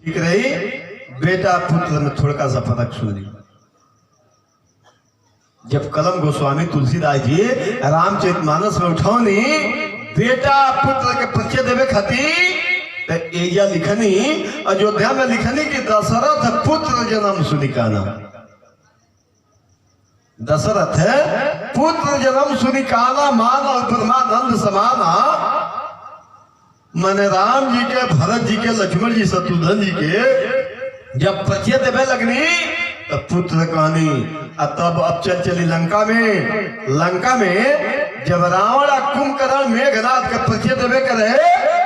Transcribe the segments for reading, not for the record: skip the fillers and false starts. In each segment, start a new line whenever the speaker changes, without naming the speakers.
ठीक रही। बेटा पुत्र में थोड़ा सा फर्क सुनी। जब कलम गोस्वामी तुलसीदास जी रामचरितमानस में उठौनी बेटा पुत्र के परिचय देवे खातिर एया लिखनी अयोध्या में लिखनी कि दशरथ पुत्र जन्म सुनिकाना। दशरथ पुत्र जन्म सुनिकाना मान और परमानंद समाना। मैंने राम जी के भरत जी के लक्ष्मण जी शत्रुघ्न जी के जब परिचय देवे लगनी तो पुत्र कहानी तब अब चली लंका में जब रावण कुंभकर्ण मेघनाथ का परिचय देवे करे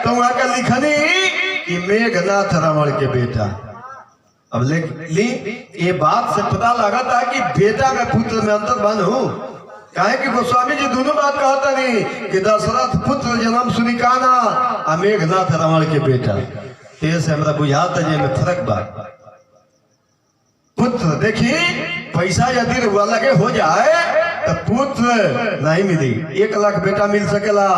तो वहां का लिखनी कि मेघनाथ रावण के बेटा। अब ली ये बात से पता लगा था कि बेटा में पुत्र में अंतर बन हो। काहे कि गोस्वामी जी दोनों बात कहता नहीं कि दशरथ पुत्र जन्म सुनिकाना आ मेघनाथ रावण के बेटा। तेज हमरा बुझाता जे में फर्क बा। पुत्र देखी पैसा यदि लगे हो जाए तो पुत्र नहीं मिली। 1 लाख बेटा मिल सकेला,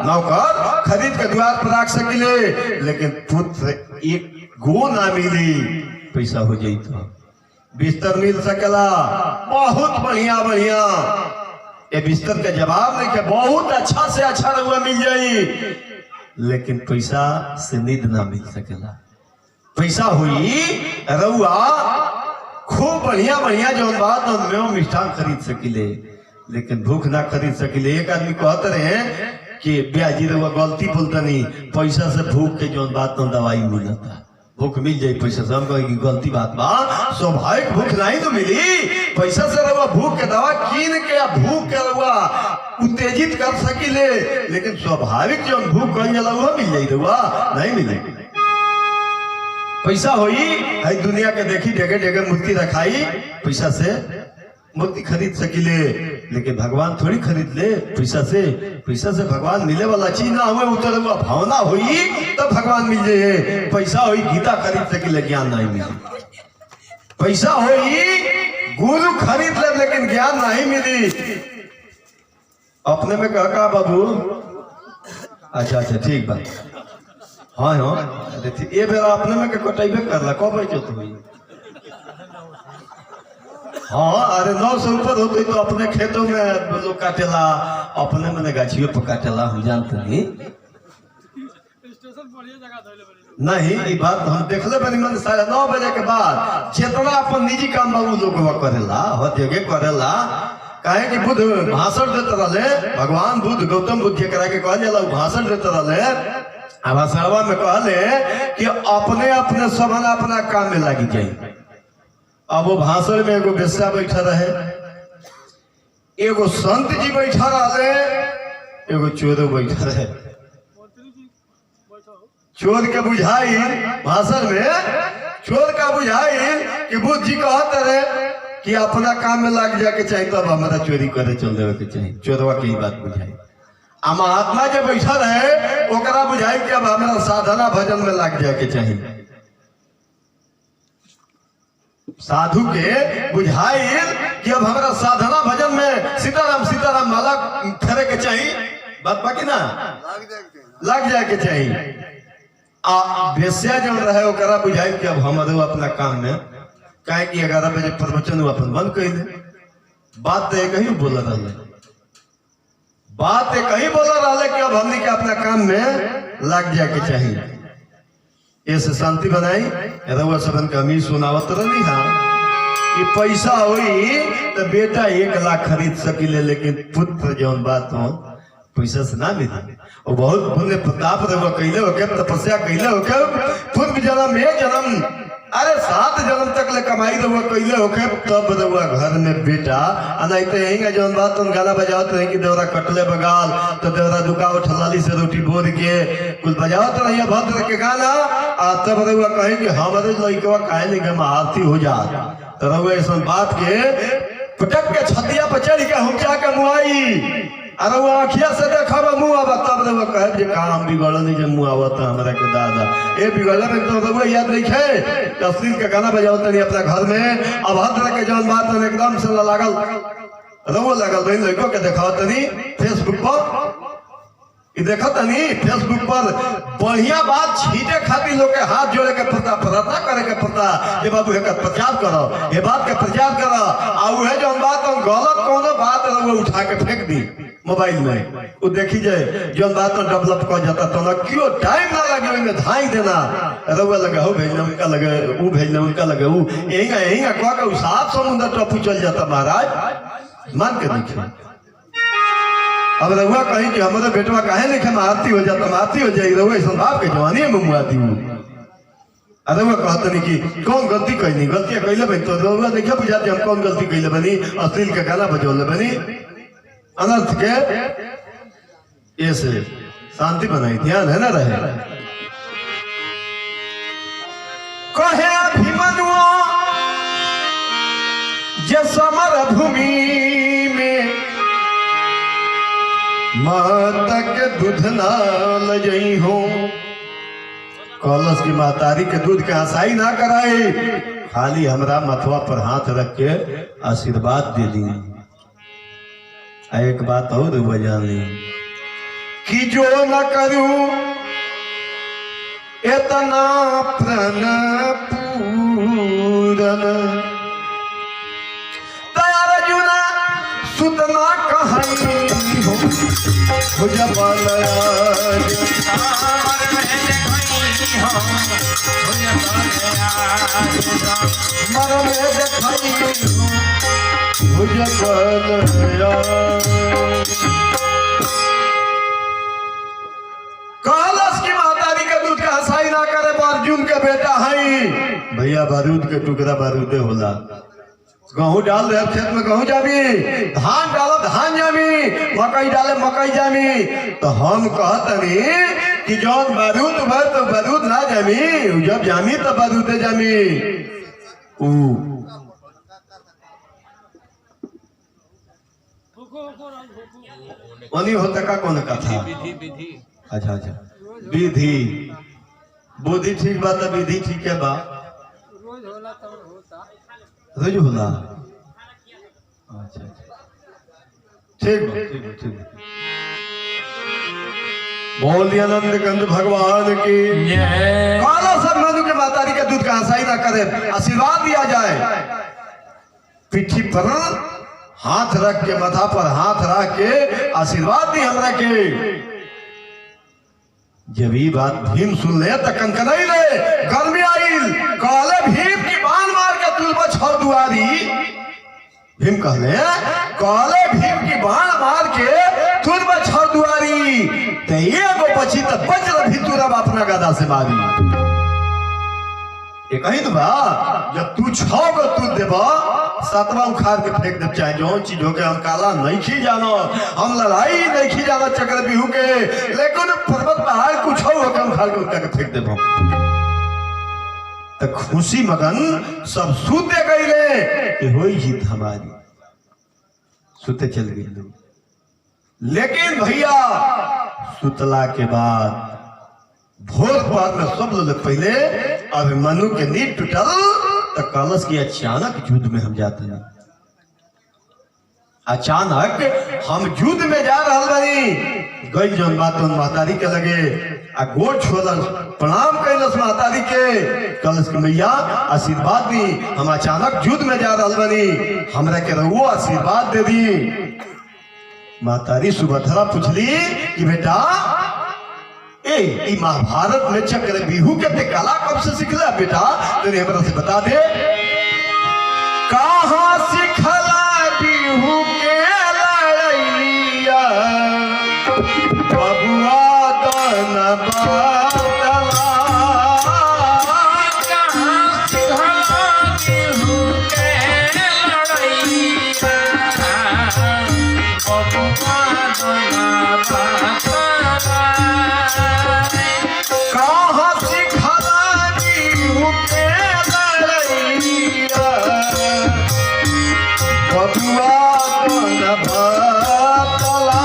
नौकर खरीद के द्वार पर रख सकिले, लेकिन पुत्र 1 गो ना मिली। पैसा हो जाई तो बिस्तर मिल सकेला, बहुत बढ़िया बढ़िया। ये बिस्तर के जवाब नहीं के बहुत अच्छा से अच्छा रहुआ मिल जाई, लेकिन पैसा से नींद ना मिल सकेला। पैसा हुई रहुआ खूब बढ़िया बढ़िया जो बात में मिष्ठान खरीद सकिले, लेकिन भूख ना खरीद सकिले। एक आदमी कहते रहे कि ब्याजी रहुआ गलती बोलता नहीं, पैसा से भूख के जो बात में दवाई मिलता। भूख मिल जाए पैसा से, हम कहेंगे गलती बात बा। स्वाभाविक भूख नहीं तो मिली, पैसा से रहुआ भूख के दवा कीन के भूख के रहुआ उत्तेजित कर सकिले, लेकिन स्वाभाविक जो भूख कहीं जला वो मिल जाए रहुआ नहीं मिले। पैसा होई है दुनिया के देखी जगह जगह मूर्ति रखाई, पैसा से मूर्ति खरीद सकिले, लेकिन भगवान थोड़ी खरीद ले पैसा से। पैसा से भगवान मिले वाला चीज ना हुए, उतर हुआ भावना हुई तब भगवान मिल जाए। पैसा हुई गीता खरीद सकिले, ज्ञान नहीं मिली। पैसा हुई गुरु खरीद ले, लेकिन ज्ञान नहीं मिली। अपने में कहा बाबू अच्छा ठीक बात हाँ ये बेरा अपने में कटेबे करला कब हुई। हाँ अरे 900 ऊपर होते तो अपने खेतों में लोग काटेला, अपने मैंने गाछियों पर काटेला। हम जानते नहीं ये बात हम देख ले बनी। मैंने 9:30 बजे के बाद जितना अपन निजी काम बाबू लोग करेला हर जगह करेला। काहे कि बुद्ध भाषण देते रहे, भगवान बुद्ध गौतम बुद्ध के करा के कहला भाषण देते रहे। भाषणवा में कहले कि अपने अपने सबन अपना काम में लगी जाए। अब वो भाषण में एगो बेस्या बैठा रहे, एगो संत जी बैठा रहे, एगो चोर बैठा रहे। चोर के बुझाई भाषण में, चोर का बुझाई कि बुद्ध जी कहते रहे कि अपना काम में लग जाके चाहिए, तब हमारा चोरी करे चल देवे के चाहिए। चोरवा की बात बुझाई। आ महात्मा जो बैठा रहे ओकरा बुझाई कि अब हमारा साधना भजन में लग जाके चाहिए। साधु के बुझाई कि अब हमारा साधना भजन में सीताराम माला फेरे के चाहिए। बात बाकी ना लग जाए के चाहिए। बेस्या जो रहे ओकरा बुझाई कि अब हमारे अपना काम में काहे कि 11 बजे प्रवचन अपन बंद कर दे। बात तो एक ही बोला रहा, बात एक ही बोला रहा कि अब हमने के अपना काम में लग जाए के चाहिए। ऐसे शांति बनाई रउआ सबन का हमी सुनावत रही। हाँ कि पैसा हुई तो बेटा 1 लाख खरीद सकिले, लेकिन पुत्र जौन बात हो पैसा से ना मिली। और बहुत पुण्य प्रताप रउआ कैले होके, तपस्या कैले होके, पूर्व जन्म में जन्म अरे 7 जन्म तक ले कमाई रउआ कैले होके, तब रउआ घर में बेटा। नहीं तो यही जौन बात तुम गाना बजावत रहे कि देवरा कटले बगाल तो देवरा दुका उठलाली से रोटी बोर के कुछ बजावत रही भद्र के गाना। तब रउआ कहे कि हमारे लड़कवा काहे नहीं आरती हो जात, तो रउआ ऐसा बात के पटक के छतिया पर चढ़ के हुचा के मुआई। अरे वो आखिया से देखा मुँह आवा, तब रउआ कहे काम बिगड़ नहीं जब मुँह आवता हमारा के दादा ये बिगड़ में तो रउआ याद नहीं है। अश्लील का गाना बजाओ नहीं अपना घर में। अभद्र के जौन बात एकदम से लागल रउआ लागल बहन लड़कों के देखा तनी फेसबुक पर देखो तनी फेसबुक पर बढ़िया बात छीटे खातिर लोग के हाथ जोड़े के पड़ता, प्रार्थना करे के पड़ता, ये बाबू एक प्रचार करो, ये बात के प्रचार करो। और वह जो बात गलत कोनो बात वो उठा के फेंक दी मोबाइल में, वो देखी जाए जो बात डेवलप कर जाता तो ना क्यों टाइम ना लगे उनमें धाई देना, रउआ लगे हो भेजना उनका लगे वो भेजना उनका लगे वो यही कह के साफ समुद्र टपू चल जाता महाराज। मान के देखिए अब रउआ कहीं कि हमारे बेटवा काहे लिखे मारती हो जाता, मारती हो जाएगी रउआ इस बाप के जवानी में मुआती हूँ। अरे वो कहते नहीं कि कौन गलती कैली, गलती कैले बनी तो रउआ देखिए बुझाते हम कौन गलती कैले बनी, अश्लील के गाना बजौले बनी, अनर्थ के ऐसे शांति बनाई, ध्यान है ना रहे। कहे अभिमन्यु जे समर भूमि में माता के दूध ना लजई हो, कलश की महतारी के दूध के हंसाई ना कराई, खाली हमरा मथवा पर हाथ रख के आशीर्वाद दे दी। एक बात और जान ली कि जो न करूं इतना प्रण पूरन तैयार जुना सुतना कहाई हो कलश की महतारी के दूध का हंसाई ना करे, अर्जुन के बेटा है भैया, बारूद के टुकड़ा बारूदे होला। गेहूं डाल रहे खेत में गेहूं जामी, धान डालो धान जामी, मकई डाले मकई जामी, तो हम कहतनी कि जौन बारूद भर तो बारूद ना जामी, जब जामी तो बारूदे जामी। ओनी होता का कौन कथा? अच्छा अच्छा विधि बुद्धि ठीक बात है, विधि ठीक है बा, रोज होला। अच्छा ठीक ठीक। बोलिए आनंद कंद भगवान की काला सब मधु के मातारी के दूध का हंसाई ना करे, आशीर्वाद दिया जाए। पिठी पर हाथ रख के, माथा पर हाथ रख के आशीर्वाद दी हमरा के। जब ये बात भीम सुन ले तो कनकनाई ले, गर्मी आइल, काले भीम की बाण मार के तुलबा छौ दुआरी। भीम कहले काले भीम की बाण मार के तुलबा छौ दुआरी, ते एगो बची तो वज्र भितुरब अपना गदा से मारी। ये कहीं तो बा जब तू 6 गो तू देबा, 7वां उखाड़ के फेंक दे, चाहे जो चीज हो के हम काला नहीं खी जानो, हम लड़ाई नहीं खी जानो चक्र बिहू के, लेकिन पर्वत पहाड़ कुछ हो के हम खाल के फेंक देबो। तो खुशी मगन सब सूते गईले कि होई जीत हमारी, सूते चल गई लोग। लेकिन भैया सुतला के बाद भोर बाद में सब लोग पहले अभिमन्यु के नींद टूटल तो कलश की अचानक युद्ध में हम जाते हैं। अचानक हम युद्ध में जा रहा बनी, गई जौन बात महतारी के लगे आ गोड़ छोड़ल, प्रणाम कैलस महतारी के, कलश की मैया आशीर्वाद दी, हम अचानक युद्ध में जा रहा बनी, हमरा के रहुओ आशीर्वाद दे दी। महतारी सुभद्रा पूछली कि बेटा ए महाभारत में चक्र बिहू के कला कब से सिखला बेटा, तेरे हमरा से बता दे। कहाँ सिखला बिहू के लड़ैया, बबुआ दन बातला, कहाँ सिखला बिहू के लड़ैया, बबुआ दन बातला, कहाँ सिखला बिहू के लड़ैया, बबुआ दन बातला,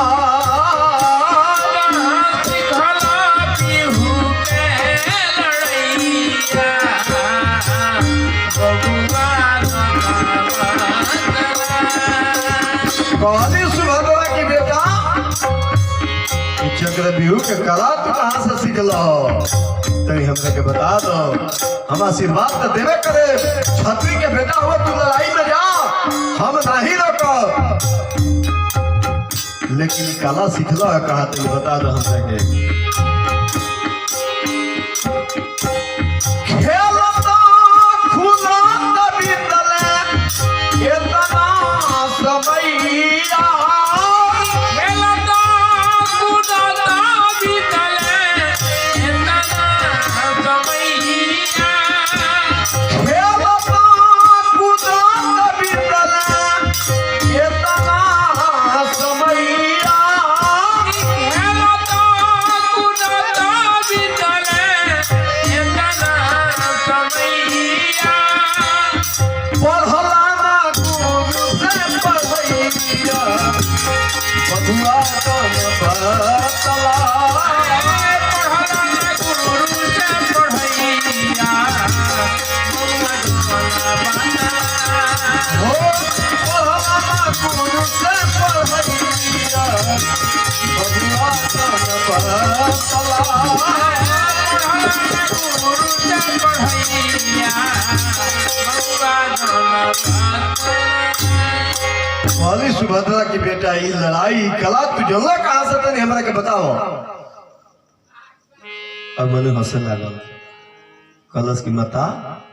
कहाँ सिखला बिहू के लड़ैया, बबुआ दन बातला। कहली सुभद्रा की बेटा जग एकरा बिहू के कला तू कहाँ से सीखलो तनी हमरा के बता दो। हम आशीर्वाद तो देवे करे छतरी के बेटा हो तू लड़ाई में जा हम नहीं रोको, लेकिन कला सीखलो है कहाँ तनी बता दो हमरा के। वाली सुभद्रा की बेटा ये लड़ाई कला तू जल्ला कहाँ से तनी हमरा के बताओ। अब मैंने हंसे लागल कलश की माता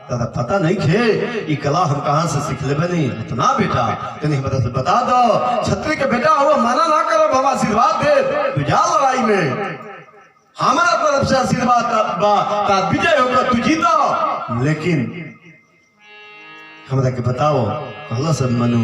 दादा पता नहीं खे ये कला हम कहाँ से सीख ले बनी इतना बेटा तनी हमरा से बता दो। छतरी के बेटा हुआ मना ना करो हम आशीर्वाद दे तू जा लड़ाई में हमारा तरफ से आशीर्वाद ता विजय होगा तू जीतो, लेकिन हमरा के बताओ कलश मनु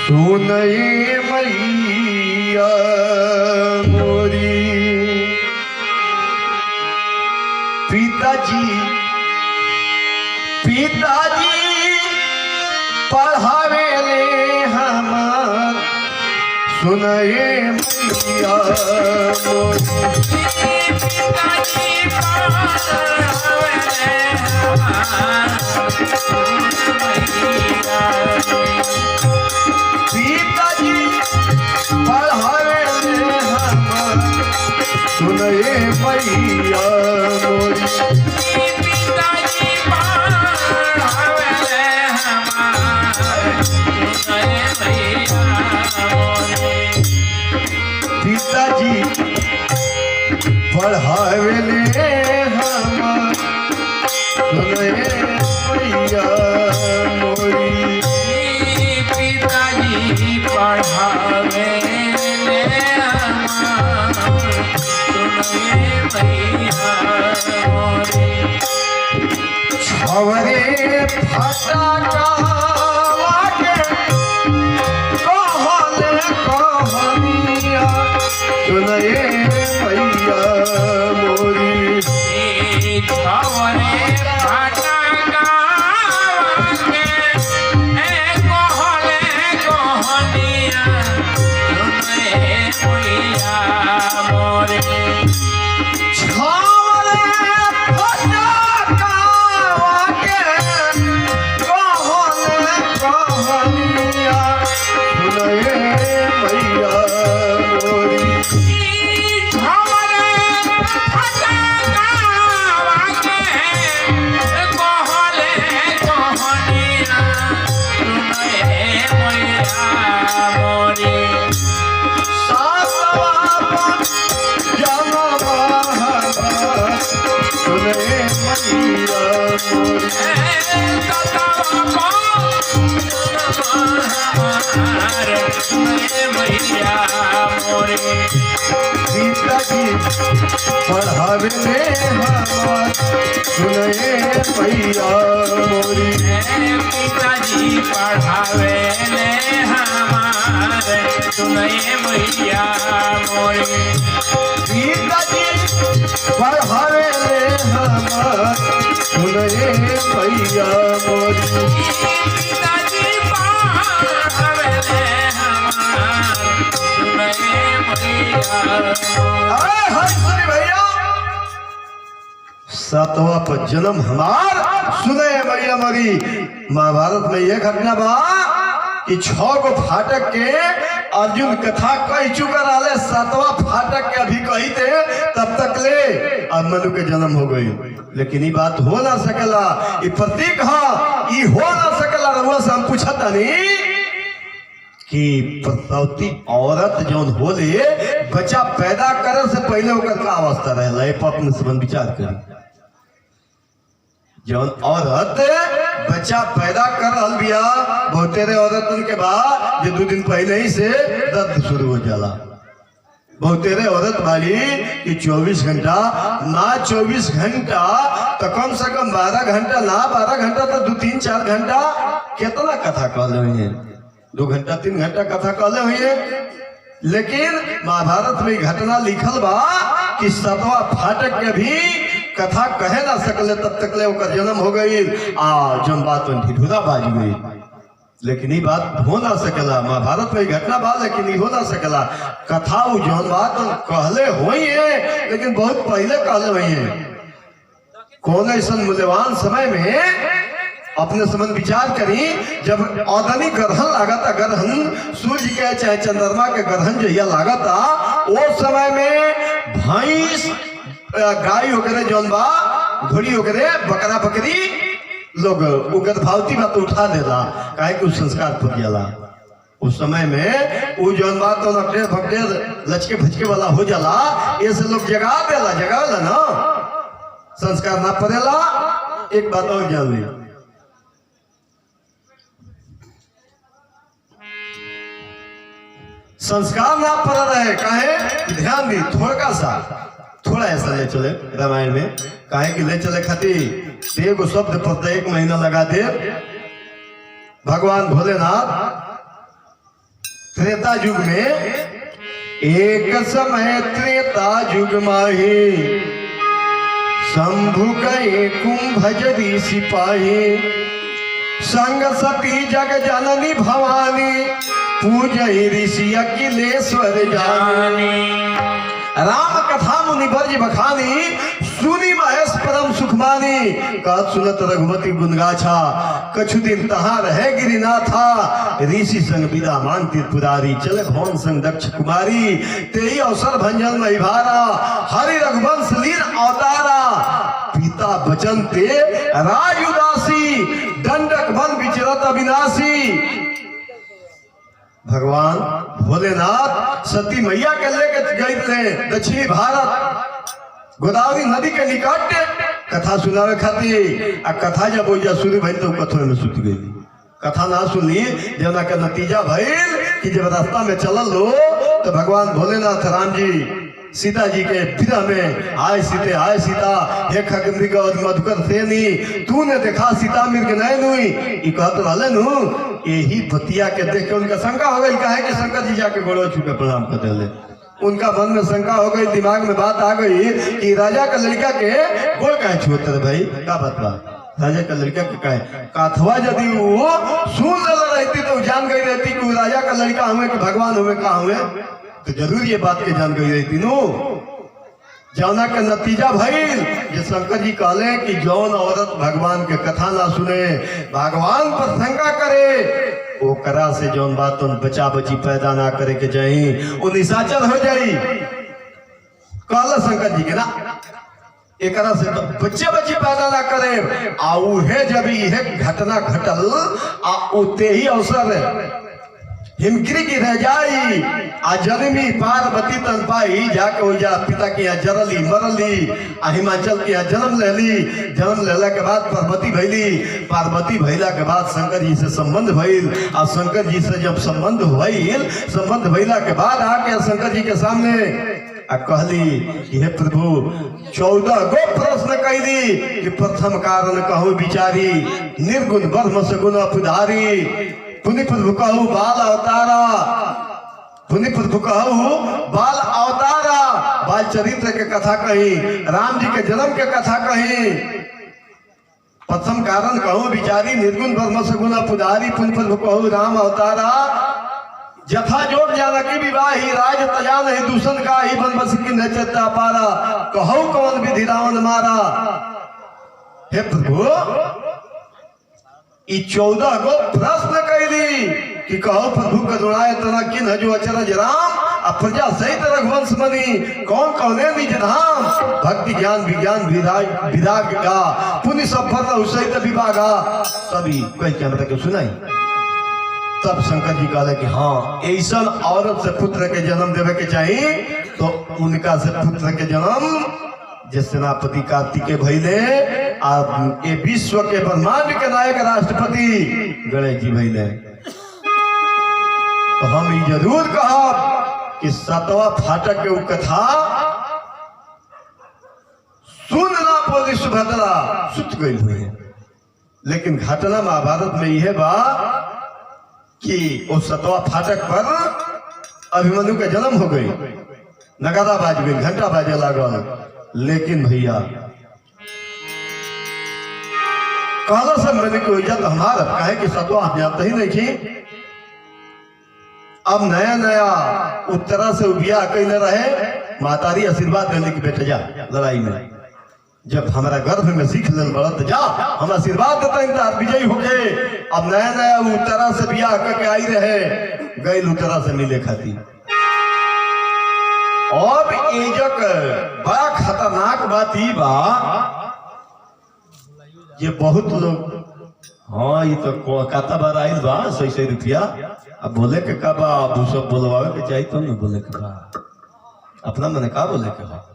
सुनई मैया मोरी पिताजी पढ़ावे ले हम सुनई मैया सुनए मैया मोरी पिताजी पढ़ावे ले हम सुनए मैया मोरी
पिताजी पढ़ावे
छवरे फटा के कहले कहनिया सुनए मैया मोरी
छवरे फटा के कहले कहनिया सुनए मैया मोरी
पिताजी पढ़ावे ले हमार सुनए मैया मोरी
पिताजी पढ़ावे ले हमार सुनए मैया मोरी
पिताजी पढ़ावे ले हमार सुनए मैया मोरी
पिताजी पढ़ावे ले
सुनी भैया, सातवां पर जन्म हमार सुने मैया मरी। महाभारत में यह घटना बा कि 6 गो फाटक के अर्जुन कथा कह चुका रहा, 7वां फाटक के अभी कही थे, तब तक ले अब मनु के जन्म हो गई। लेकिन ये बात हो ना सकेला, ये प्रतीक ये हो ना सकेला। रहुआ से हम पूछता नहीं कि प्रसवती औरत जौन होले बच्चा पैदा करे से पहले ओकर का अवस्था रहे, अपने संबंध विचार करी। जौन औरत बच्चा पैदा कर रहा बिया, बहुतेरे औरतन के बाद जो 2 दिन पहले ही से दर्द शुरू हो जाला। बहुतेरे औरत वाली कि 24 घंटा ना 24 घंटा तो कम से कम 12 घंटा ना 12 घंटा तो 2-3-4 घंटा कितना कथा कहले हुई है, 2 घंटा 3 घंटा कथा कहले हुई है। लेकिन महाभारत में घटना लिखल बा कि 7वां फाटक के भी कथा कहे ना सकले, तब तक ले ओकर जन्म हो गई। जौन बात ढिढुरा बाज गई। लेकिन ये बात हो ना सकेला, महाभारत में घटना बा, लेकिन ये हो ना सकेला। कथा वो जौन बात कहले हुई है, लेकिन बहुत पहले कहले हुई है। कौन ऐसा मूल्यवान समय में अपने संबंध विचार करी, जब औदनी ग्रहण लागता, ग्रहण सूर्य के चाहे चंद्रमा के ग्रहण जहिया लागता, उस समय में भैंस गाय वगैरह जौन बा, घोड़ी वगैरह, बकरा बकरी लोग गर्भवती बात उठा देला, काहे कि संस्कार पड़ जाला। उस समय में वो जौन बात तो नकटे भकटे लचके भचके वाला हो जाला, ये से लोग जगावेला ना, संस्कार ना पड़ेला। एक बात और जान ली, संस्कार ना पड़ रहे, काहे ध्यान दी, थोड़ा ऐसा ले चले रामायण में, काहे कि ले चले खातिर एगो शब्द पर 1 महीना लगा दे। भगवान भोलेनाथ त्रेता युग में, एक समय त्रेता युग माही, शंभु गए कुंभजरी सिपाही, संग सती जग जननी भवानी, पूजई ऋषि अखिलेश्वर जानी। राम कथा मुनि बरज बखानी, सुनी महेश परम सुखमानी, कहत सुनत रघुमति गुण गाछा, कछु दिन तहाँ रहे गिरिनाथा, ऋषि संग विदा मान त्रिपुरारी, चले भवन संग दक्ष कुमारी, तेई अवसर भंजन मई भारा, हरि रघुवंश लीन अवतारा, पिता बचन ते राज उदासी, दंडक वन विचरत अविनाशी। भगवान भोलेनाथ सती मैया के लेके गए थे दक्षिणी भारत, गोदावरी नदी के निकट कथा सुनावे खातिर। आ कथा जब हो शुरू भइल तो कथों में सुत गई। कथा ना सुनी, जना का नतीजा भइल कि जब रास्ता में चलल लो तो भगवान भोलेनाथ राम जी सीता जी के विरह में, आय सीता हे खगमृग और मधुकर सेनी, तूने देखा सीता मृग नयन हुई, ई कहत रहले नु। यही बतिया के देख के उनका शंका हो गई, काहे कि शंकर जी जाके गोड़ो छू के प्रणाम कर दिले। उनका मन में शंका हो गई, दिमाग में बात आ गई कि राजा का लड़का के गोड़ काहे छूते रे भाई, का बात बा? राजा का लड़का के कहे कथवा यदि वो सुन रहती तो जान गई रहती कि राजा का लड़का हुए कि भगवान हुए का हुए, तो जरूर ये बात के जान गई रहती नो। जौना का नतीजा भइल जे शंकर जी कहले कि जौन औरत भगवान के कथा ना सुने, भगवान पर शंका करे, ओकरा से जौन बात बचा बची पैदा ना करे के जाई, वो निशाचर हो जाई। कहला शंकर जी के ना एकरा से तो बच्चे बच्ची पैदा ना करे। आ उहे जब यह घटना घटल, आ उते ही अवसर हिमगिरी की रह जाई, आ जनमी पार्वती तन पाई, जाके हो जा पिता के यहाँ जरली मरली, आ हिमाचल के यहाँ जन्म लेली। जन्म लेला के बाद पार्वती भैली, पार्वती भैला के बाद शंकर जी से संबंध भइल, आ शंकर जी से जब संबंध भइल, संबंध भइला के बाद आके शंकर जी के सामने आ कहली कि हे प्रभु 14 गो प्रश्न कैली कि प्रथम कारण कहूँ विचारी, निर्गुण ब्रह्म से गुण अपधारी, पुनि प्रभु कहू बाल अवतारा, पुनि प्रभु कहू बाल अवतारा, बाल चरित्र के कथा कही, राम जी के जन्म के कथा कही। प्रथम कारण कहूँ विचारी, निर्गुण ब्रह्म से गुण अपधारी, पुनि प्रभु कहू राम अवतारा। जथा जोग जानकी विवाही राज तजा नहीं दूषण का ही बन बस की नचता पारा कहो कौन विधि रावण मारा। हे प्रभु ई 14 गो प्रश्न कैली कि कहो प्रभु करुणाए तना किन जो अचरज राम आ प्रजा सहित रघुवंश मनी कौन कौने निज धाम भक्ति ज्ञान विज्ञान विराग का पुण्य सफल सहित विभागा सभी कोई क्या मतलब सुनाई। तब शंकर जी कहले कि हाँ ऐसा औरत से पुत्र के जन्म देवे के चाहिए तो उनका से पुत्र के जन्म जे सेनापति कार्तिकेय भइले आ ये विश्व के ब्रह्मांड के नायक राष्ट्रपति गणेश जी भइले। तो हम ये जरूर कहब कि 7वां फाटक के कथा सुन ना बोली सुभद्रा सुत गई हुई है, लेकिन घटना महाभारत में यह बा कि उस 7वां फाटक पर अभिमन्यु का जन्म हो गई, नगाड़ा बाज गई, घंटा बाजे लागल। लेकिन भैया कहला सब मैंने कोई इज्जत हमारा कहे कि 7वां जानते ही नहीं थी। अब नया नया उत्तरा से उबिया कैले रहे मातारी आशीर्वाद देने की बेटे जा लड़ाई में जब हमारा गर्भ में सीख ले बढ़त जा हम आशीर्वाद देता इंतजार विजयी होके। अब नया नया उत्तरा से बियाह करके आई रहे गई उत्तरा से मिले खाती। और एजक बड़ा खतरनाक बात ई बा ये बहुत लोग हाँ ये तो कोलकाता बार आइल बा 100 रुपया अब बोले के का बा अब सब बोलवावे के चाहिए तो न बोले के बा अपना मैंने का बोले के बा।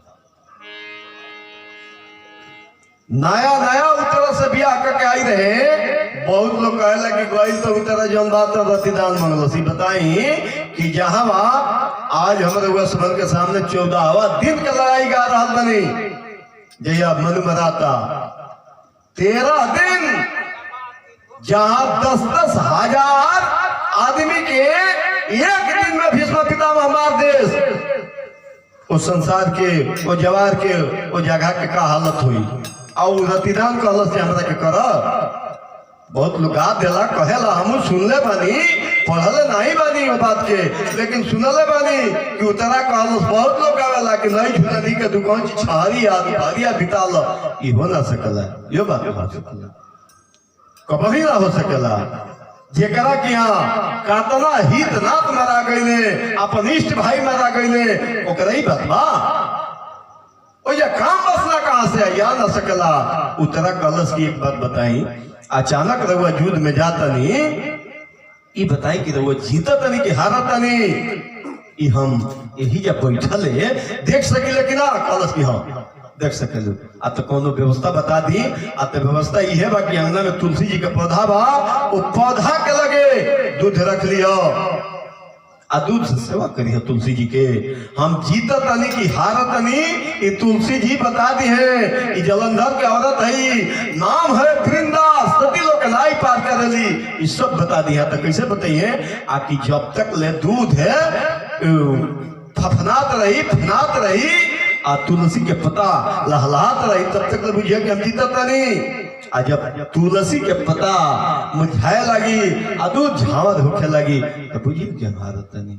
नया नया उत्तरा से बियाह करके आई रहे बहुत लोग कहे लगे गई तो उत्तरा जौन बात रतिदान मंगलसी बताई कि जहां आज हमारे हुआ सबन के सामने 14वां दिन का लड़ाई गा रहा बनी जया मनु मराता 13 दिन जहां 10-10 हजार आदमी के एक दिन में भीष्म पितामह मार देश उस संसार के वो जवार के वो जगह के का हालत हुई और रतिदान कहल से हमरा के कर बहुत लोग गा देला कहेला हम सुनले बानी पढ़ले नहीं बानी वो बात के लेकिन सुनले बानी कि उतरा कहल बहुत लोग आवेला कि नहीं झुलनी के दुकान की छारी आरिया बिताल ई हो ना सकला यो बात हो सकला कभी ना हो सकला जेकरा कि यहाँ कातना हित नाथ मारा गईले अपन इष्ट भाई मारा गईले ओकरा ही बात बा ओ ये काम बसना कहां से या ना सकला। उतरा कलश की एक बात बताई अचानक रहुआ युद्ध में जाता नहीं ये बताई कि रहुआ जीता तनी कि हारता नहीं ये हम यही जब बैठल है देख सकिले कि ना कलश की हाँ देख सकल आ तो कोनो व्यवस्था बता दी आ तो व्यवस्था ये बा कि अंगना में तुलसी जी का पौधा बा वो पौधा के लगे दूध रख लियो आ दूध से सेवा करिए तुलसी जी के। हम जीता तनी की हारत तनी ये तुलसी जी बता दी है ये जलंधर के औरत है नाम है वृंदा सती लोग लाई पार कर ली ये सब बता दी है। तो कैसे बताइए आकि जब तक ले दूध है फफनात रही आ तुलसी के पता लहलहात रही तब तक बुझिए कि हम जीता नहीं। आ जब तुलसी के पता मुझाए लगी आ दूध झावर होके लगी तो बुझिए कि हम हारत नहीं।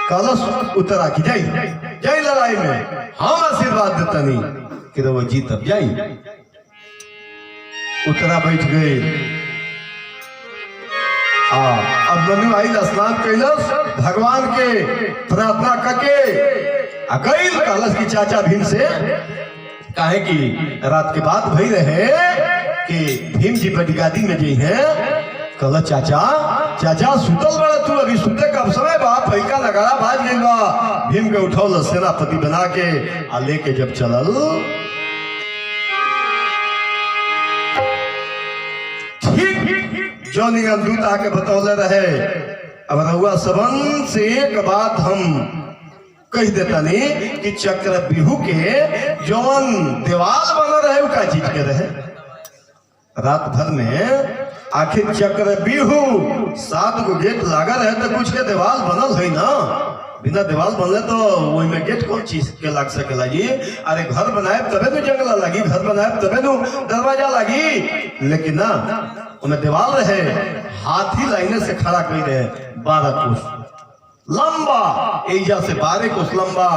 कलश उतरा की जय लड़ाई में हम आशीर्वाद देता नहीं कि वो जीतब जाई। उतरा बैठ गए अब मनु आई स्नान कैलस भगवान के प्रार्थना करके गई कलश की चाचा भीम से काहे कि रात के बाद भई रहे कि भीम जी बड़गादी में जी है कल चाचा सुतल बड़ा तू अभी सुते कब समय बा पैका नगाड़ा बाज गई बा। भीम के उठौल सेनापति बना के आ लेके जब चलल ठीक जो दूत आके बतौले रहे। अब रहुआ सबन से एक बात हम कह देता नहीं कि चक्रव्यूह के जौन दीवाल बना रहे वो का चीज के रहे रात भर में आखिर चक्रव्यूह 7 गो गेट लगा रहे तो कुछ के दीवाल बनल है ना बिना दीवाल बनले तो वही में गेट कौन चीज के लग सकेला जी। अरे घर बनाए तबे तो जंगला लगी घर बनाए तबे तो दरवाजा लगी लेकिन ना उनमें दीवाल रहे हाथी लाइने से खड़ा कर रहे 12 कोस लंबा, एजा से 12 कोस लंबा,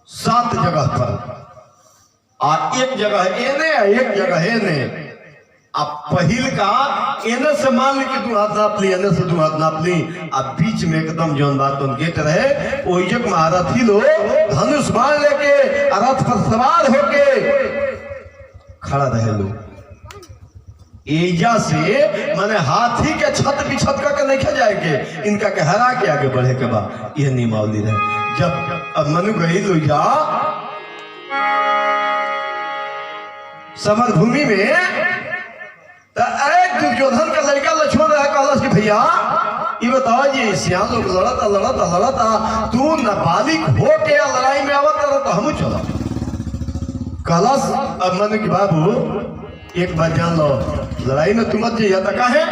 7 जगह पर, और एक जगह एने एक जगह एने। अब पहिल का एने से मान ली कि 2 हाथ नाप ली, एने से 2 हाथ नाप ली, अब बीच में एकदम जौन बात गेट रहे ओहि जग महारथी लोग धनुष बाण लेके रथ पर सवार होके खड़ा रहे लोग। एजा से माने हाथी के छत बिछत करके नहीं जाएंगे, इनका के हरा के आगे बढ़े के बाद यह नियमावली रहे। जब अब मनु गई लोहिया समर भूमि में तो एक दुर्योधन का लड़का लक्ष्मण रहा, कहलस कि भैया ये बताओ जी सियान लोग लड़ता लड़ता लड़ता तू नाबालिग हो के लड़ाई में आवत रहा तो हम चला। कहलस अब मनु की बाबू एक बात जान लो, लड़ाई में तुम मत जाइए तो काहे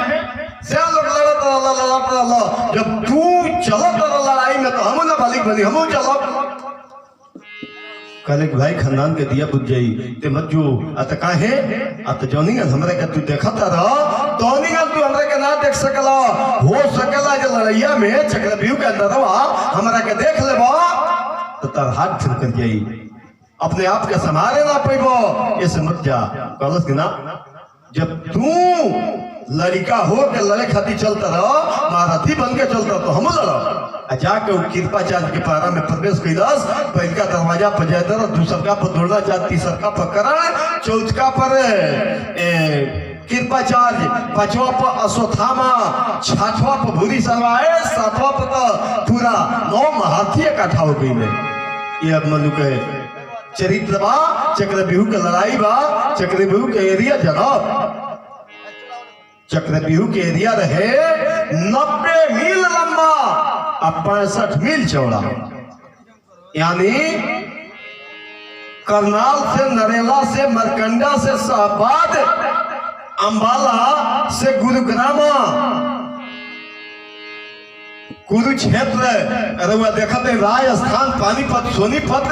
सियान लोग लड़ता लड़ता, जब तू चलत लड़ाई में तो हम नाबालिग बनी हम चलो। कहले भाई खानदान के दिया बुझ जाई ते मत जो अत काहे अत जौनिगन हमरे के तू देखता रह, तौनिगन तू हमरे के ना देख सकला, हो सकला जे लड़ैया में चक्रव्यूह के अंदरवा हमरा के देख लेबा तो तार हाथ छिलक जाई, अपने आप के संभाले ना पैबो, ऐसे मत जा। कहलस कि ना जब तू लड़का हो के लड़े खातिर चलता रह, महारथी बन के चलता तो हम लड़ा। जाके कृपाचार्य के पारा में प्रवेश कैलस, पहलका दरवाजा पर जयदर, दूसरका पर द्रोणाचार्य, तीसरका पर कर्ण, चौथका पर कृपाचार्य, पांचवा पर अश्वत्थामा, छठवा पर भूरी सरवाए, सातवां पर तो पूरा 9 महारथी इकट्ठा हो गई। ये अब मनु के चरित्र बा, चक्रव्यूह के लड़ाई बा, चक्रव्यूह के एरिया जनाब, चक्रव्यूह के एरिया रहे 90 मील लंबा और 65 मील चौड़ा, यानी करनाल से, नरेला से, मरकंडा से, शाहबाद, अंबाला से गुरुग्रामा, कुरुक्षेत्र, रउआ देखते राजस्थान, पानीपत, सोनीपत,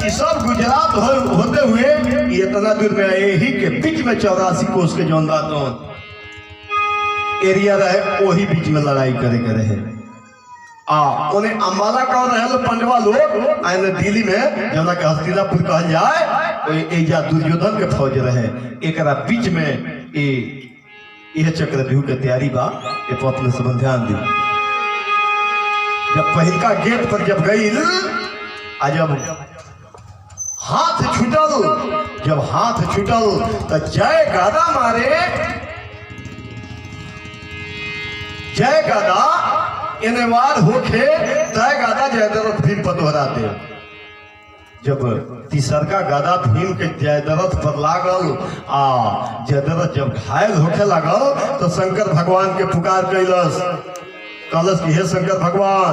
ये सब गुजरात होते हुए इतना दूर में यही के बीच में 84 कोस के जौन बात एरिया रहे, वही बीच में लड़ाई करे के रहे। उन्हें अंबाला कौन रहे पंडवा लोग आने दिल्ली में जना के हस्तिनापुर कहल जाए, तो एजा दुर्योधन के फौज रहे, एक बीच में यह चक्रव्यूह के तैयारी बा। ये तो अपने संबंध ध्यान दी। जब पहिलका गेट पर जब गई जब हाथ छूटल, जब हाथ छूटल तो जय गादा मारे, जय गादा इनवार होके जय गादा जयद्रथ भीम पर दोहराते। जब तीसरका गादा भीम के जयद्रथ पर लागल जयद्रथ जब घायल होके लागल तो शंकर भगवान के पुकार कैलस, कहलस कि हे शंकर भगवान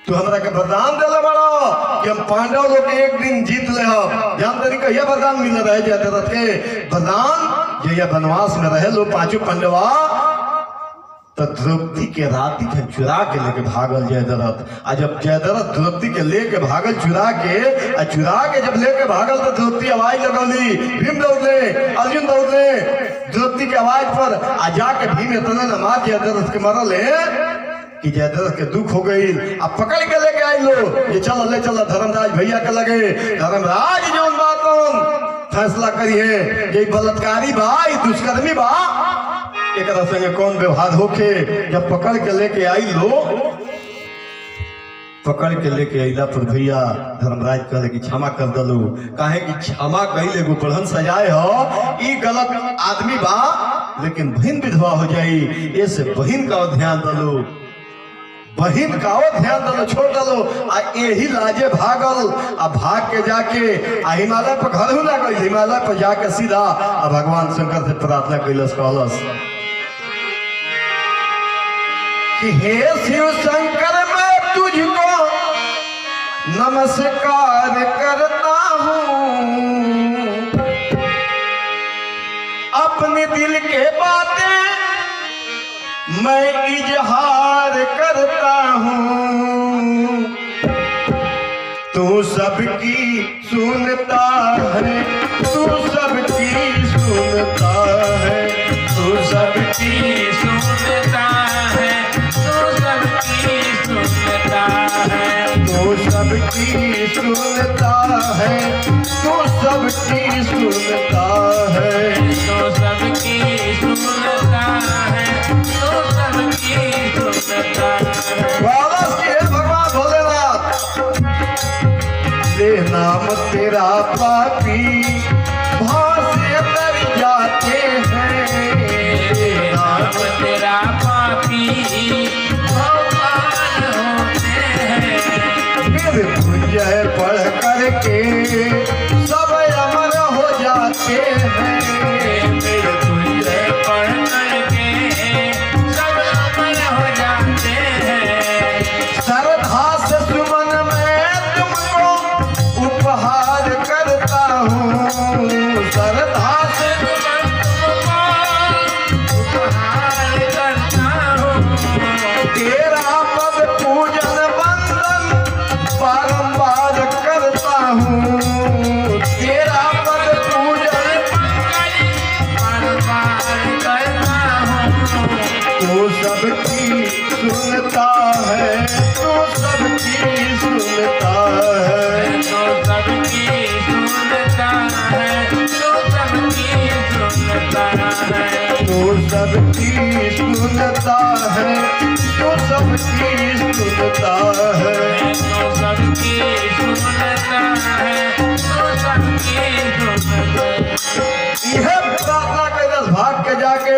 तू हमरा के वरदान दिला बड़ा कि हम पांडव लोग एक दिन जीत ले। जान तरी कहिया वरदान मिल रहे जयद्रथ के? वरदान जय वनवास में रहे लोग 5 पांडवा तो द्रौपदी के राती के चुरा के लेके भागल जयद्रथ। जब जयद्रथ द्रौपदी के लेके भागल चुरा के जब लेके भागल तो द्रौपदी आवाज लगौली, भीम दौड़ले, अर्जुन दौड़ले द्रौपदी के आवाज पर। जाके भीम इतना न मार जयद्रथ के मरल है कि जयद्रथ के दुख हो गई। अब पकड़ के लेके आई लो, ये चल ले चल धर्मराज भैया के लगे। धर्मराज जौन बात फैसला करिए, ये बलात्कारी बा, ये दुष्कर्मी बा, एक संगे कौन व्यवहार होके। जब पकड़ के लेके आई लो, पकड़ के लेके अला पर भैया धर्मराज कहले कि क्षमा कर दलो, काहे कि क्षमा कहिले गो बढ़न सजाए हो, ई गलत आदमी बा, लेकिन बहन विधवा हो जाई, ऐसे बहन का ध्यान दलो, बहन का ध्यान दलो, छोड़ दलो। यही लाजे भागल, भाग के जाके हिमालय पर घर ना गई, हिमालय पर जाके सीधा भगवान शंकर से प्रार्थना कैलस, कहलस कि हे शिव शंकर मैं तुझको नमस्कार करता हूँ, अपने दिल के बातें मैं इजहार करता हूँ, तू सबकी सुनता है, तू सबकी सुनता है,
सबकी सुनता है, तू सबकी सुनता है,
तू सबकी सुनता है, तू सबकी सुनता है,
तू सबकी सुनता है, तू सबकी सुनता है।
वालस के भगवान भोलेनाथ ले नाम तेरा पापी भाव से तर जाते हैं,
नाम तेरा पापी भगवान होते हैं,
फिर पूजय पढ़ करके सब अमर हो जाते हैं,
फिर तुझे पढ़ करके सब अमर हो जाते हैं।
श्रद्धा से सुमन मैं तुमको उपहार करता हूँ, श्रद्धा से
उपहार करता हूँ,
तेरा पद पूजन वंदन बारंबार करता हूँ, तेरा पद पूजन
बार-बार करता हूँ।
तू सबकी सुनता है, तू सबकी सुनता है,
तो सबकी सुनता है, तो सबकी सुनता है,
तू सबकी सुनता है, तू सबकी सुनता है।
तो सबकी सुनता है, तो सबकी सुनता है।
यह प्रार्थना कैलस भाग के जाके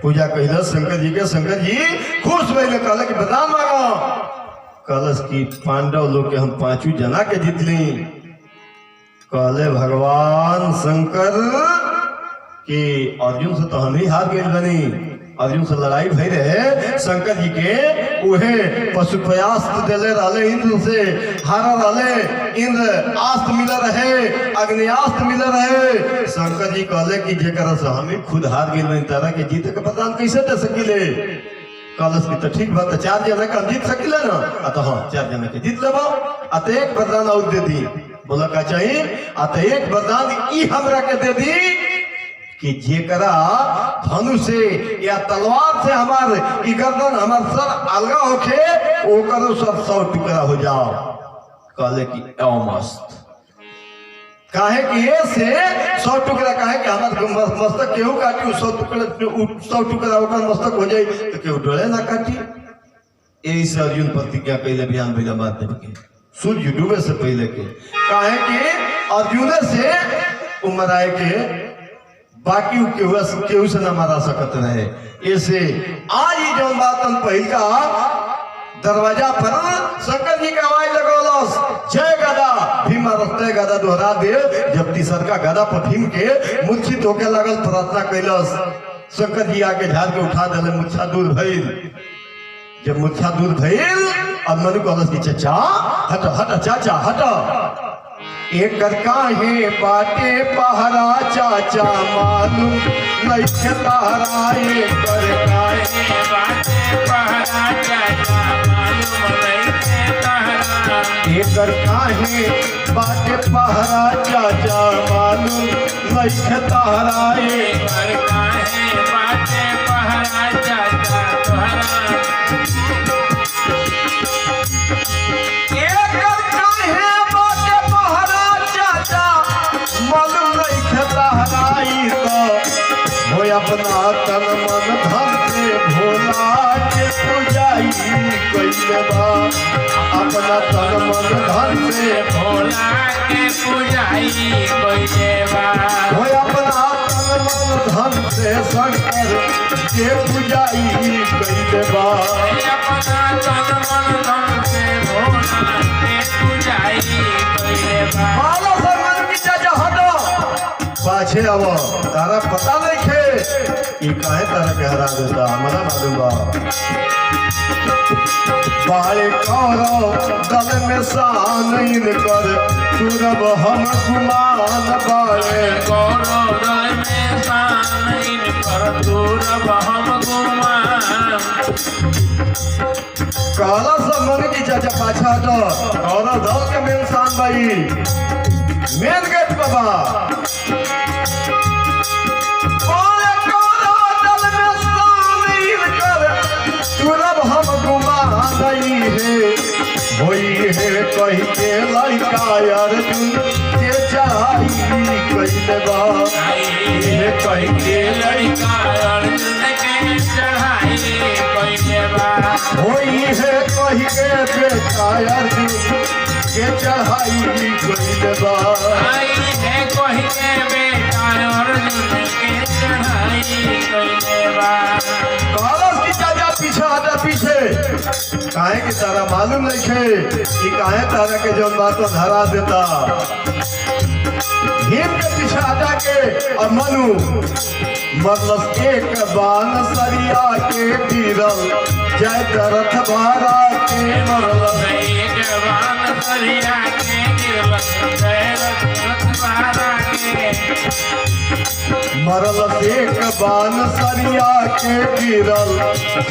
पूजा कैलस शंकर जी के। शंकर जी खुश भइले, कहले कि वरदान मांगो। कलश की पांडव लोग के हम पांचों जना के जीतली। कहले भगवान शंकर कि अर्जुन से तो हम ही हार गए बनी, अर्जुन से लड़ाई भई रहे, शंकर जी के उहे पशुपयास्त्र दिले रहले, इंद्र से हारा रहले, इंद्र अस्त्र मिल रहे, अग्नियास्त्र मिल रहे। शंकर जी कहले कि जेकर से हम ही खुद हार गए बनी, तारा के जीते के वरदान कैसे दे सकिले। कलश की तो ठीक बात, 4 जना के हम जीत सकिले ना, तो हाँ 4 जना के जीत लेबो। अत एक वरदान और दे दी। बोला का चाहिए, अत एक वरदान ई हमरा के दे दी कि जेकरा धनुष से या तलवार से हमार ई गर्दन हमार सर अलगा होके ओकर सब 100 टुकड़ा हो जाओ। कहले कि एओ मस्त, काहे कि ये से 100 टुकड़ा, काहे कि हमार मस्तक केहू काटी 100 टुकड़ा ओकर मस्तक हो जाई तो केहू डोले ना काटी। यही से अर्जुन प्रतिज्ञा कैले बिहान भैया बात देव के सूर्य डूबे से पहले के, काहे कि अर्जुन से उम्र आए के बाकी केहू से न मारा सकत रहे। ऐसे आज ही जौन बातन पहिल का दरवाजा पर शंकर जी का आवाज लगौलस, जय गदा। भीम रस्ते गदा दोहरा दे। जब तीसर का गदा पर भीम के मूर्छित होके लगल, प्रार्थना कैलस। शंकर जी आके झाड़ के उठा दिले, मूर्छा दूर भइल। जब मूर्छा दूर भइल, अब मनु कहलस कि चाचा हट हट, चाचा हट, एकर काहे बाटे पहरा चाचा मालूम नहीं तारा, एकर काहे
बाटे पहरा चाचा मालूम नहीं तारा,
एकर काहे बाटे पहरा चाचा मालूम नहीं तारा,
एकर काहे बाटे पहरा चाचा तोहरा,
अपना तन मन धन से भोला के पुजाई कैले बा, अपना तन मन धन से
भोला के पुजाई कैले बा,
हो अपना तन मन धन से शंकर के पुजाई कैले बा,
अपना तन मन धन से भोला के पुजाई कैले बा।
माला सर मन की चाचा हटो पाछे अब, तारा पता नहीं खे ये काहे तारा के हरा देता, हमारा मालूम बा। बाले कौरव दल में शान कर तुरब हम गुमान, बाले
कौरव दल में शान कर तुरब हम गुमान।
काला समन की चाचा पाछा तो कौरव दल के मेन शान भाई मेन गेट बाबा। बाले कौरव दल में है कही के लड़का अर्जुन के चढ़ाई कैले बा
ये कही के लड़का अर्जुन के चढ़ाई कैले बा
होई है कही के बेटा अर्जुन के चढ़ाई कैले बा
आई है कही के बेटा अर्जुन के चढ़ाई कैले बा
कालस की चाचा पीछे हटा पीछे काहे कि तारा मालूम नहीं है कि काहे तारा के जौन बात धरा देता भीम के पीछे हटा के और मनु मतलब एक बान सरिया के गिरल जय दरथ भारा के मरल
एक बान सरिया के गिरल जय दरथ भारा के
मरल एक बान सरिया के गिरल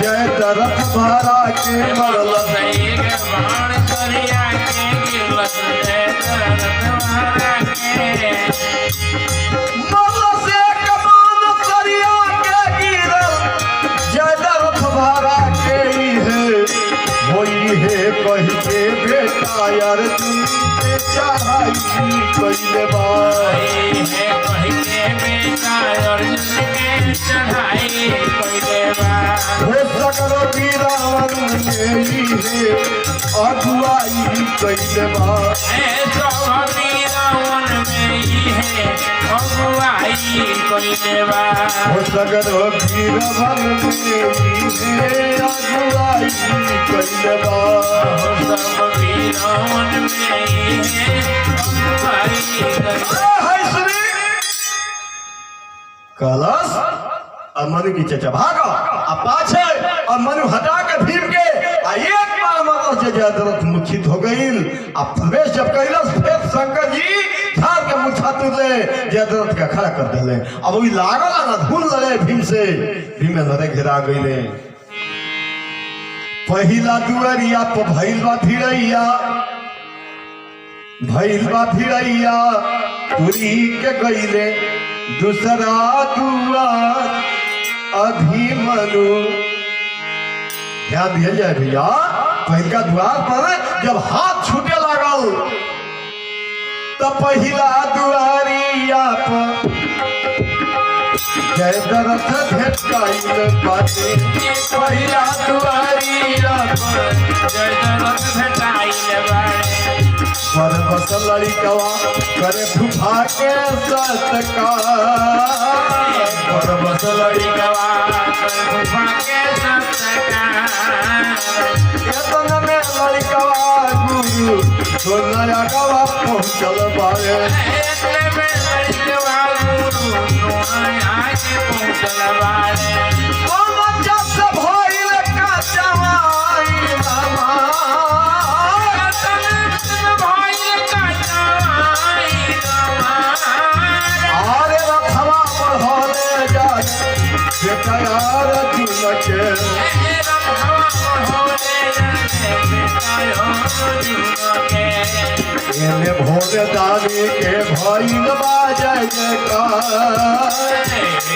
जय दरथ भारा के मरल
एक बान सरिया के गिरल जय दरथ भारा के
मरल एक बान सरिया के गिरल जय दरथ भारा के है होई है कही के बेटा अर्जुन के चढ़ाई कैले बा
है कही के बेटा अर्जुन के चढ़ाई कैले बा
हो सकल वीरावन में है अगुवाई कैले बा
सब वीरावन में है अगुवाई कैले बा
हो सकल वीरावन में है अगुवाई कैले बा
सब वीरावन में है अगुवाई कैले बा
कलश और मनु की चचा भागा अब पाछे और मनु हटा के भीम के आ एक बार मरल जे जयद्रथ मूर्छित हो गईल अब प्रवेश जब कैलस फिर शंकर जी झाड़ के मुछा तुले जयद्रथ के खड़ा कर दिले अब वही लागल ना धुन लड़े भीम से भीम में नरे घेरा गईले पहिला दुआरिया पर भइल बा भिड़ैया तुरी के गईले दूसरा दुआर अभिमनु ध्यान दिया जाए भैया पहला द्वार पर जब हाथ छूटे लागल तो पहिला दुआरिया पर जय दरथ भेटाइल बाटे
पहिला दुआरिया पर जय दरथ भेटाइल बाटे
पर बस लड़िकवा करे फुफा के सत्कार पर बस
लड़िकवा करे फुफा के सत्कार
केतन में लड़िकवा गुरु तो नया गवा पहुँचल बारे
एतने में लड़िकवा गुरु तो नया के पहुँचल बारे
ओ बच्चा से भइल का जवाई रामा आरे रखवा बढ़ले जाए बेटा अर्जुन के एने भोग दानी के भइल बाजय जयकार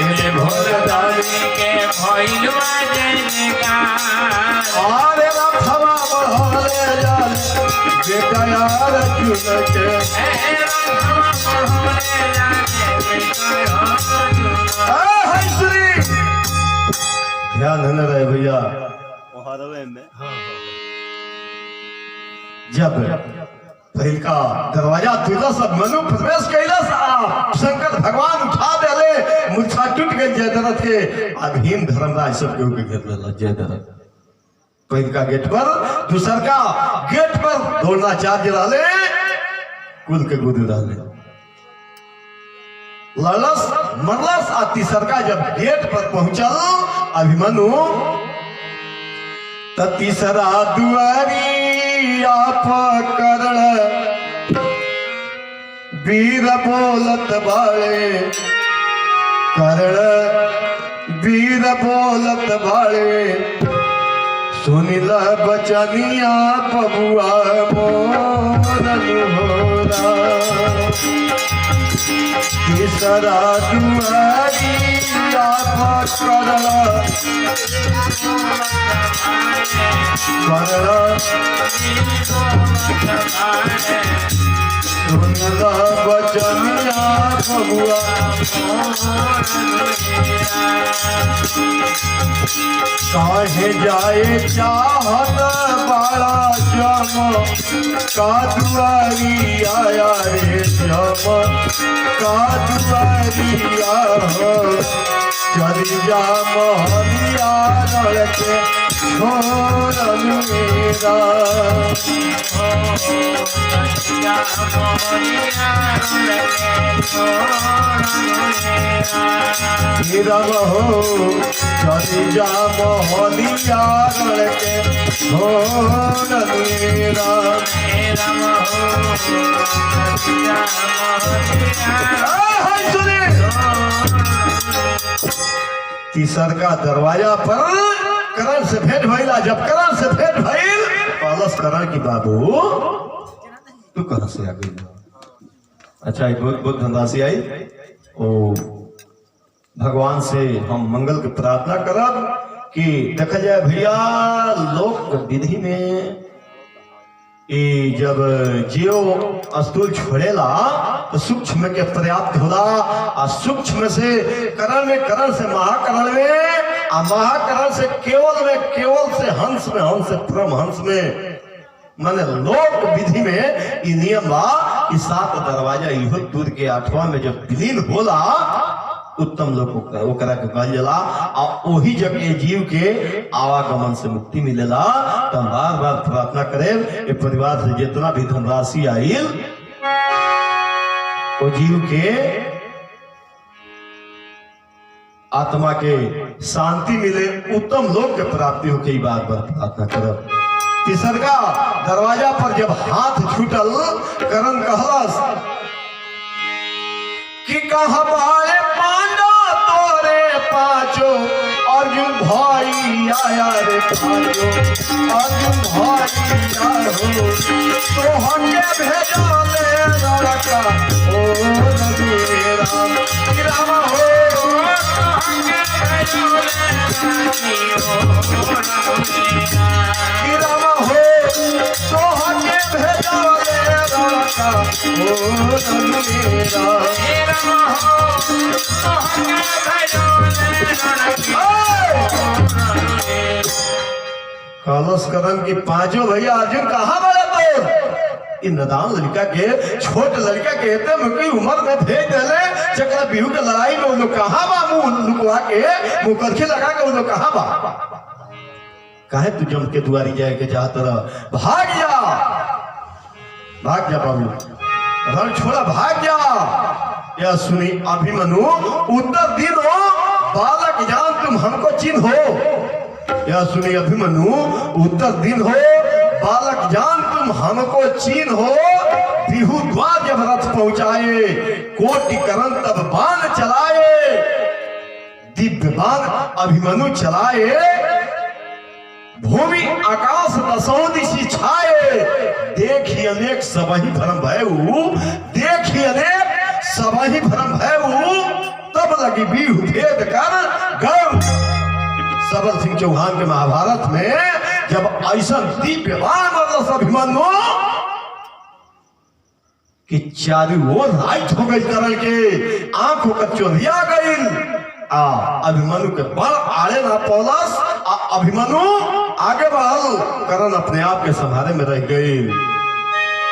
एने भोग दानी
के भइल जयकार
आरे रखवा बढ़ले जाए बेटा अर्जुन के ध्यान न रहे भैया जब पहिल का दरवाजा तुलस मनु प्रवेश कैलस शंकर भगवान उठा देले मूर्छा टूट गई जयद्रथ के अधीन धर्मराज सब के घेर लेला जयद्रथ पहिल का गेट पर दूसर का गेट पर द्रोणाचार्य रहले कुल के गुरु रहले लड़स मरलस आ तीसर का जब गेट पर पहुंचल अभिमनु त तीसरा दुआरिया पकड़ वीर बोलत बाड़े करण वीर बोलत बाड़े सुनिल बचनिया बबुआ मोरन होरा तीसरा दुआरिया बचनिया बबुआ काहे जाए चाहत बड़ा जम का दुआरी आया रे जम का दुआरी हो चली जा मोहनिया लड़के छोड़ मेरा नीरव हो चली जा मोहनिया लड़के छोड़ मेरा तीसर का दरवाजा पर करण से भेंट भइला। जब करण से भेंट भइल पालस करण की बाबू तू कहां से आ गई? अच्छा बहुत बहुत धनराशि आई। ओ भगवान से हम मंगल की प्रार्थना करब कि देखा जाए भैया लोक विधि में जब जियो स्थूल छोड़ेला तो सूक्ष्म के पर्याप्त होला और सूक्ष्म से करण से महाकरण में आ महाकरण से केवल से हंस में हंस से परम हंस में माने लोक विधि में ये नियम बा कि 7 दरवाजा इहो दूर के 8वां में जब विलीन होला उत्तम लोग ओकरा के कहल जाला और वही जब ये जीव के आवागमन से मुक्ति मिलेला। तो हम बार बार प्रार्थना करें ये परिवार से जितना भी धनराशि आइल वो जीव के आत्मा के शांति मिले, उत्तम लोक के प्राप्ति हो के बार बार प्रार्थना करब। तीसरका दरवाजा पर जब हाथ छूटल करण कहलस कि कहाँ बारे पांडा तोरे पांचो अर्जुन भाई आया रे पांचो अर्जुन भाई आया हो तो हटे भेजा ले लड़का ओ नदी राम हो तो हटे भेजा ले राम हो तो हटे भेजा ले लड़का ओ नदी कलश करन की पांचों भैया अर्जुन कहाँ बड़ा तो इन नदान लड़का के छोट लड़का के इतने उम्र में भेज दिले चक्र बिहू के लड़ाई में उन कहाँ बा मुंह लुकवा के मुकरखी लगा के उन कहाँ बा काहे तू जम के दुआरी जाए के चाहत रह भाग जा बाबू रण छोड़ा भाग जा। यह सुनी अभिमन्यु उत्तर दिन हो बालक जान तुम हमको चिन्ह हो। यह सुनी अभिमन्यु उत्तर दिन हो बालक जान तुम हमको चिन्ह हो। बिहू द्वार जब रथ पहुंचाए कोटि करण तब बाण चलाए दिव्य बाण अभिमन्यु चलाए भूमि आकाश दसों दिशि छाए देखी अनेक सबही भरम भयऊ देखी अनेक सबही भरम भयऊ तब लगी बिहू भेद कर गौ। सबल सिंह चौहान के महाभारत में जब ऐसा दिव्य बाण अभिमन्यु कि चारों ओर लाइट हो गई करण के आंख होकर चोरिया गई अभिमन्यु के बल आड़े ना पौलस अभिमन्यु आगे बढ़ल करण अपने आप के संभाले में रह गई।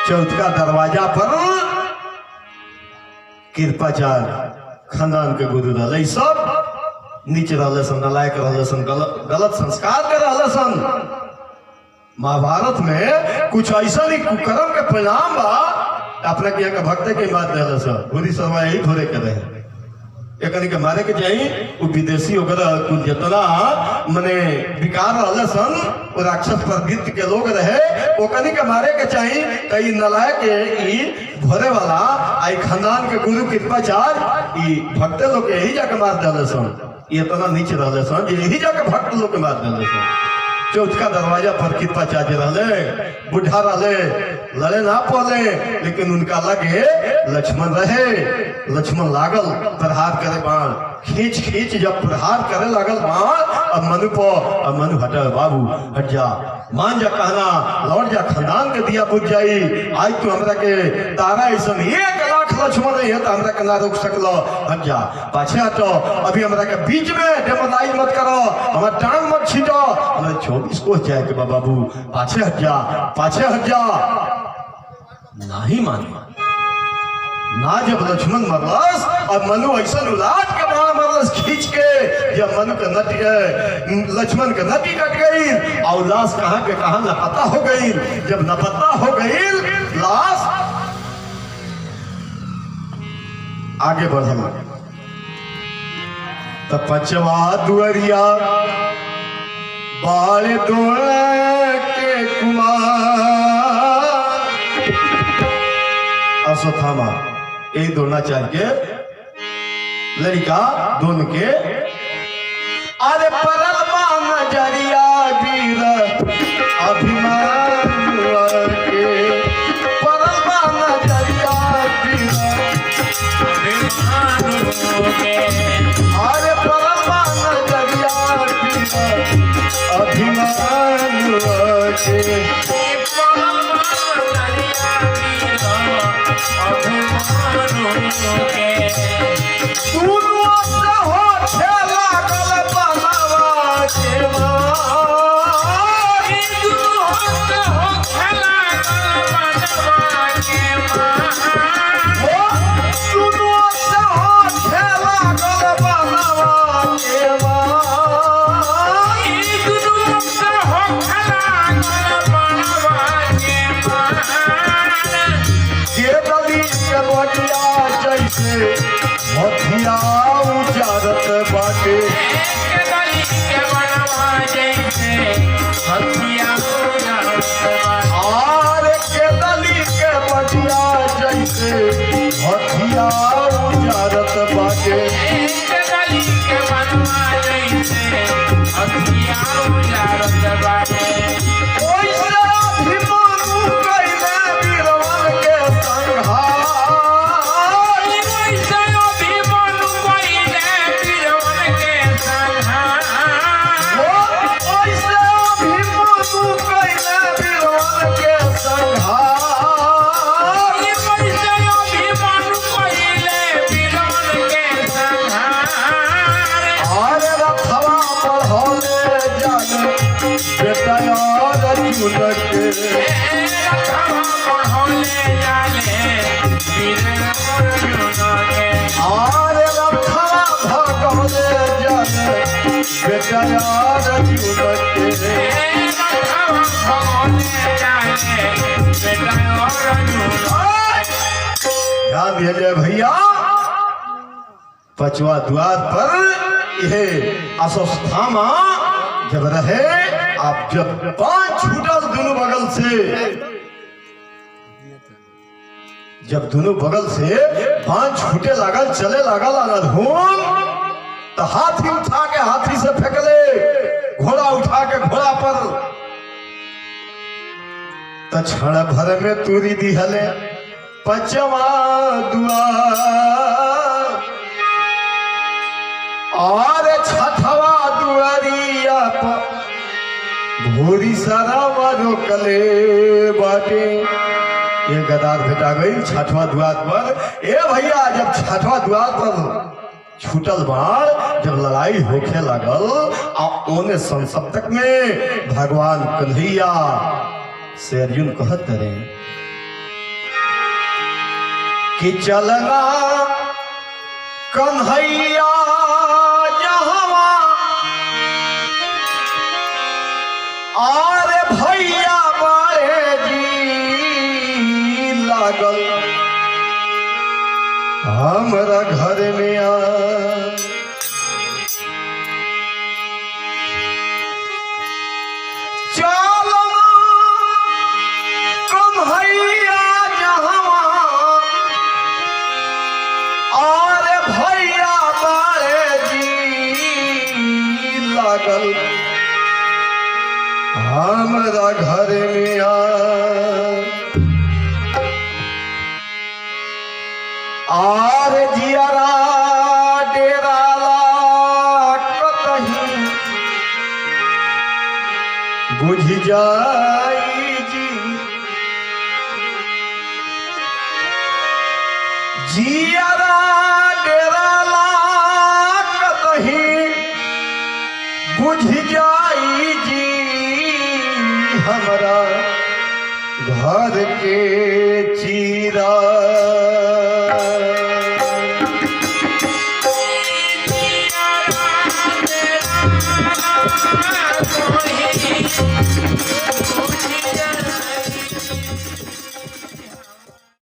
चौथा दरवाजा पर कृपाचार्य खानदान के गुरु रहे सब नीचे रहले सन नलायक रहले सन गलत संस्कार के रहले सन। महाभारत में कुछ ऐसा नहीं कुकर्म के परिणाम बा अपने के यहाँ भक्त के बात रहले सन बुरी शर्मा यही थोड़े के रहे एकनी के मारे के चाहिए वो विदेशी वगैरह कुछ जितना मने विकार रहले सन वो राक्षस प्रवृत्ति के लोग रहे ओकनी के मारे के चाहिए कई नलायक के भरे वाला आई खानदान के गुरु कृपाचार्य ई भक्त लोग के यही जाके मार दिले सन ये इतना नीचे रहले सन यही जाके भक्त लोग के मार दिले सन। चौथा दरवाजा पर कृपाचार्य रहले बुढ़ा रहले लड़े ना पड़े, लेकिन उनका लगे लक्ष्मण रहे। लक्ष्मण लागल प्रहार करे बाण, खींच खींच जब प्रहार करे लागल बाण, अब मनु को, अब मनु हटा बाबू हट जा, मान जा कहना, लौट जा, खानदान के दिया बुझ जाई। आज तू हमरा के तारा ऐसा 1 लाख लक्ष्मण है तो हमरा के ना रोक सकलो, हट जा, पाछे हटो, अभी हमरा के बीच में डेमोलाई मत करो, हमारा टांग मत छीटो, हमें 24 को जाए के बाबू, पाछे हट जा, पाछे हट जा। नहीं माने ना, जब लक्ष्मण मरलस और मनु ऐसा उलाट के बाण मरलस खींच के, जब मनु के नटी लक्ष्मण के नटी कट गई और लाश कहाँ के कहाँ लापता हो गई। जब लापता हो गई लाश आगे बढ़ल, तो पचवा दुअरिया बाल दौड़ के कुमार अश्वत्थामा एक दौड़ना चाहिए लड़का दोनों के, अरे परल नजरिया वीर अभिमानुआ के, परल नजरिया वीर
अभिमानुआ के,
अरे परल नजरिया वीर अभिमानुआ के, हथिया उजारत बाटे, आर के दली के बजिया जैसे हथिया उजारत बाटे, ओइसे अभिमानु कइले वीरवन के संहार, ध्यान दीजिए भैया, पचवा द्वार पर यह अश्वत्थामा जब रहे, आप जब 5 छूटल दोनों बगल से, जब दोनों बगल से 5 छूटे लागल, चले लागल अनधून, तो हाथी उठा के हाथी से फेंकले, घोड़ा उठा के घोड़ा पर, तो क्षण भर में तूरी दिहले पचवा दुआर, और छठवा दुआरिया पर भूरी सारा रोकले बाटे। ये गदार भेटा गई 6वां द्वार पर। ए भैया, जब 6वां द्वार पर छूटल बाण, जब लड़ाई होखे लागल, ओने संसप्तक में भगवान कन्हैया से अर्जुन कहत रहे कि चलना कन्हैया जहवा, आरे भैया बारे जी लागल हमरा घर में आ। चलना कन्हैया जहवा, आरे भैया बारे जी लागल हमरा घर में आ। आर जियारा डेराला कतही बुझ जाई जी जियारा डेराला कतही बुझ जाई जी हमरा घर के चीरा